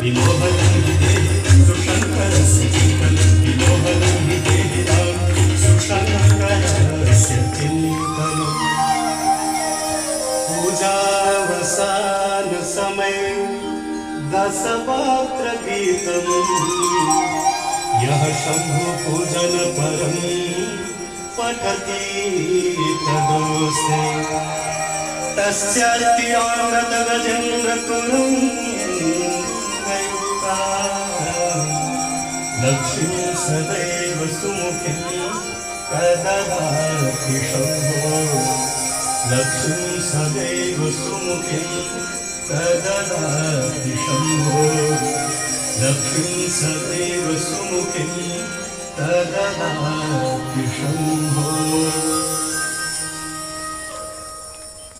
विमोहनं हि देहि सुशङ्करस्य चिन्तनं विमोहनं हि देहि सुशङ्करस्य चिन्तनम् पूजावसानसमये दशपात्रगीतम् यः शम्भुपूजनपरं पठति तदोऽस्ते तस्यार्तियामृतगजेन्द्रकुलं लक्ष्मीं सदैव सुमुखीं प्रददाति शम्भो लक्ष्मीं सदैव सुमुखीं प्रददाति शम्भो लक्ष्मीं सदैव सुमुखीं प्रददाति शम्भो।